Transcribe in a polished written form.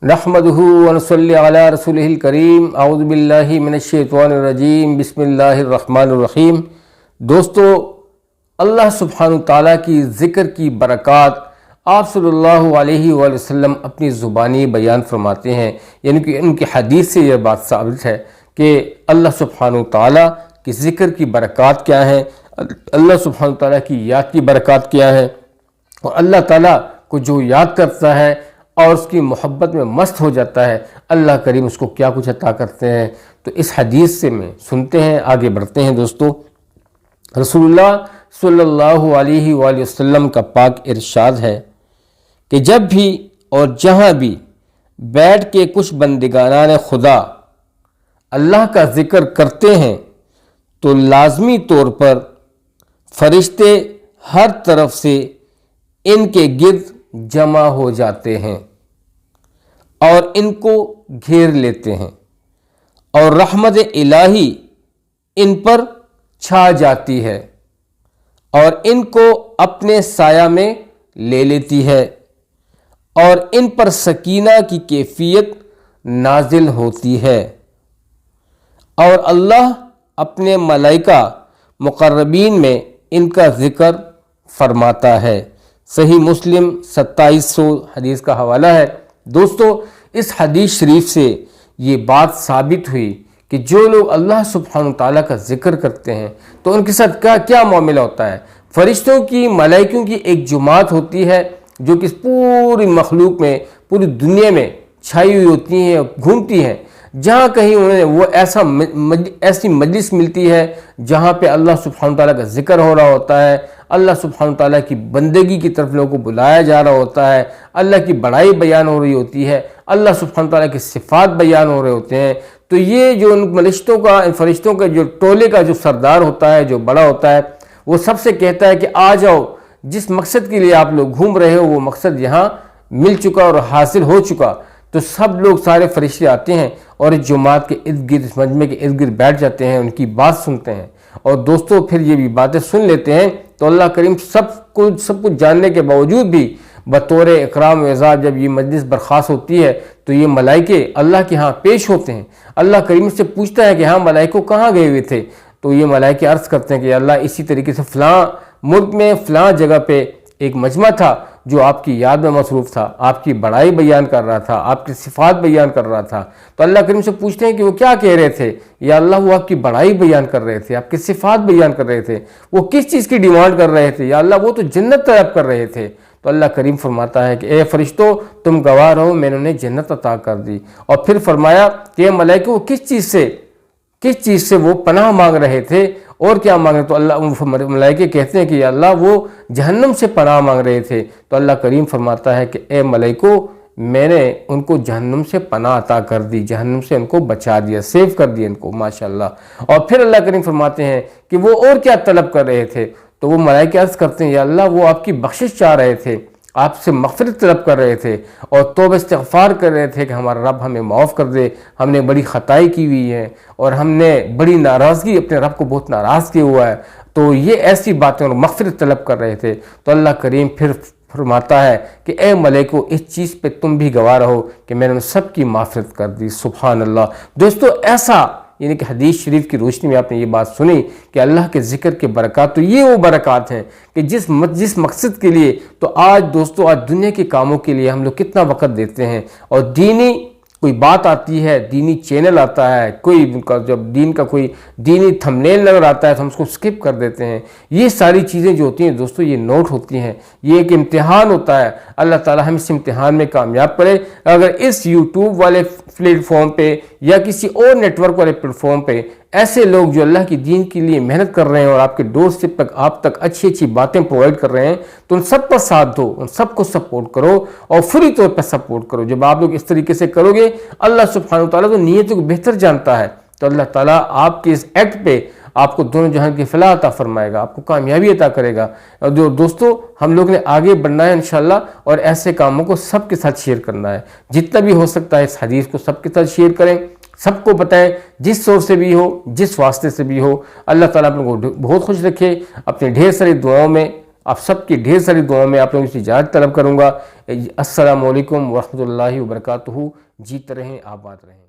नहमदुहु व नसल्ली अला रसूलिहिल करीम। औज़ु बिल्लाहि मिनश्शैतानिर रजीम। बिस्मिल्लाहिर रहमानिर रहीम। दोस्तों, अल्लाह सुब्हानहु ताला की ज़िक्र की बरक़ात आप सल्लल्लाहु अलैहि वसल्लम अपनी ज़ुबानी बयान फरमाते हैं, यानी कि उनकी हदीस से यह बात साबित है कि अल्लाह सुब्हानहु ताला की ज़िक्र की बरक़ात क्या है, अल्लाह सुब्हानहु ताला की याद की बरक़ात क्या है। और अल्लाह ताला को जो याद करता है और उसकी मोहब्बत में मस्त हो जाता है, अल्लाह करीम उसको क्या कुछ अता करते हैं। तो इस हदीस से में सुनते हैं, आगे बढ़ते हैं। दोस्तों, रसूलुल्लाह सल्लल्लाहु अलैहि वसल्लम का पाक इरशाद है कि जब भी और जहाँ भी बैठ के कुछ बंदिगानाने खुदा अल्लाह का ज़िक्र करते हैं तो लाजमी तौर पर फरिश्ते हर तरफ से इनके गिर्द जमा हो जाते हैं और इनको घेर लेते हैं और रहमत इलाही इन पर छा जाती है और इनको अपने साया में ले लेती है और इन पर सकीना की कैफियत नाजिल होती है और अल्लाह अपने मलाइका मुकर्रबीन में इनका ज़िक्र फरमाता है। सही मुस्लिम 2700 हदीस का हवाला है। दोस्तों, इस हदीस शरीफ से ये बात साबित हुई कि जो लोग अल्लाह सुब्हानहु ताला का ज़िक्र करते हैं तो उनके साथ क्या मामला होता है। फरिश्तों की, मलाइकों की एक जुमात होती है जो कि पूरी मखलूक में, पूरी दुनिया में छाई हुई होती हैं, घूमती हैं। जहाँ कहीं उन्हें वो ऐसी मजलिस मिलती है जहाँ पे अल्लाह सुब्हानहु ताला का ज़िक्र हो रहा होता है, अल्लाह सुब्हानहु ताला की बंदगी की तरफ लोगों को बुलाया जा रहा होता है, अल्लाह की बड़ाई बयान हो रही होती है, अल्लाह सुब्हानहु ताला की सिफ़ात बयान हो रहे होते हैं। तो ये जो उन फरिश्तों का जो टोले का जो सरदार होता है, जो बड़ा होता है, वो सबसे कहता है कि आ जाओ, जिस मकसद के लिए आप लोग घूम रहे हो वो मकसद यहाँ मिल चुका और हासिल हो चुका। तो सब लोग, सारे फरिश्ते आते हैं और इस जुमात के इर्द गिर्द, इस मजमे के इर्द गिर्द बैठ जाते हैं, उनकी बात सुनते हैं। और दोस्तों, फिर ये भी बातें सुन लेते हैं तो अल्लाह करीम सब कुछ जानने के बावजूद भी बतौर इकराम व एज़ाज़ जब ये मजलिस बर्खास्त होती है तो ये मलाइके अल्लाह के यहाँ पेश होते हैं। अल्लाह करीम से पूछता है कि हाँ, मलाइकों कहाँ गए हुए थे। तो ये मलाइके अर्ज़ करते हैं कि अल्लाह, इसी तरीके से फ़लाँ मुल्क में फ़लाँ जगह पे एक मजमा था जो आपकी याद में मसरूफ़ था, आपकी बड़ाई बयान कर रहा था, आपकी सिफ़ात बयान कर रहा था। तो अल्लाह करीम से पूछते हैं कि वो क्या कह रहे थे। या अल्लाह, वो आपकी बड़ाई बयान कर रहे थे, आपकी सिफ़ात बयान कर रहे थे। वो किस चीज़ की डिमांड कर रहे थे। या अल्लाह, वो तो जन्नत तलब कर रहे थे। तो अल्लाह करीम फरमाता है कि ए फरिश्तों, तुम गवाह रहो, मैंने उन्हें जन्नत अता कर दी। और फिर फरमाया कि मलाइके वो किस चीज़ से वो पनाह मांग रहे थे और क्या मांग रहे। तो अल्लाह, मलाइके कहते हैं कि अल्लाह, वो जहन्नम से पनाह मांग रहे थे। तो अल्लाह करीम फरमाता है कि ए मलाइको, मैंने उनको जहन्नम से पनाह अता कर दी, जहन्नम से उनको बचा दिया, सेव कर दिया इनको, माशाअल्लाह। और फिर अल्लाह करीम फरमाते हैं कि वो और क्या तलब कर रहे थे। तो वो मलाइके अर्ज़ करते हैं, या अल्लाह, वो आपकी बख्शिश चाह रहे थे, आपसे मग़फ़िरत तलब कर रहे थे और तौबा इस्तिग़फ़ार कर रहे थे कि हमारा रब हमें माफ़ कर दे, हमने बड़ी ख़ताई की हुई है और हमने बड़ी नाराज़गी, अपने रब को बहुत नाराज़ किया हुआ है। तो ये ऐसी बातें और मग़फ़िरत तलब कर रहे थे। तो अल्लाह करीम फिर फरमाता है कि ए मलाइको, इस चीज़ पे तुम भी गवाह रहो कि मैंने उन सब की माफ़िरत कर दी। सुभान अल्लाह। दोस्तों, ऐसा यानी कि हदीस शरीफ की रोशनी में आपने ये बात सुनी कि अल्लाह के ज़िक्र के बरक़ात, तो ये वो बरक़ात हैं कि जिस मकसद के लिए, तो आज दोस्तों, आज दुनिया के कामों के लिए हम लोग कितना वक़्त देते हैं। और दीनी कोई बात आती है, दीनी चैनल आता है, कोई उनका जब दीन का कोई दीनी थंबनेल नज़र आता है तो हम उसको स्किप कर देते हैं। ये सारी चीज़ें जो होती हैं दोस्तों, ये नोट होती हैं। ये एक इम्तिहान होता है। अल्लाह ताला हम इस इम्तिहान में कामयाब करे। अगर इस यूट्यूब वाले प्लेटफॉर्म पे या किसी और नेटवर्क वाले प्लेटफॉर्म पे ऐसे लोग जो अल्लाह की दीन के लिए मेहनत कर रहे हैं और आपके दोस्त तक आप तक अच्छी अच्छी बातें प्रोवाइड कर रहे हैं, तो उन सब पर साथ दो, उन सबको सपोर्ट करो और फ्री तौर पर सपोर्ट करो। जब आप लोग इस तरीके से करोगे, अल्लाह सुब्हानहु ताला तो नीयतों को बेहतर जानता है। तो अल्लाह ताला आपके इस एक्ट पे आपको दोनों जहां की फलाह अता फरमाएगा, आपको कामयाबी अता करेगा। और जो दोस्तों, हम लोग ने आगे बढ़ना है इंशाल्लाह, और ऐसे कामों को सबके साथ शेयर करना है। जितना भी हो सकता है इस हदीस को सबके साथ शेयर करें, सबको बताएं, जिस सोर्स से भी हो, जिस वास्ते से भी हो। अल्लाह ताला आप लोगों को बहुत खुश रखे, अपनी ढेर सारी दुआओं में آپ سب کی ڈھیر ساری دعاؤں میں آپ لوگوں سے اجازت طلب کروں گا۔ السلام علیکم ورحمۃ اللہ وبرکاتہ۔ جیت رہیں، آباد رہیں۔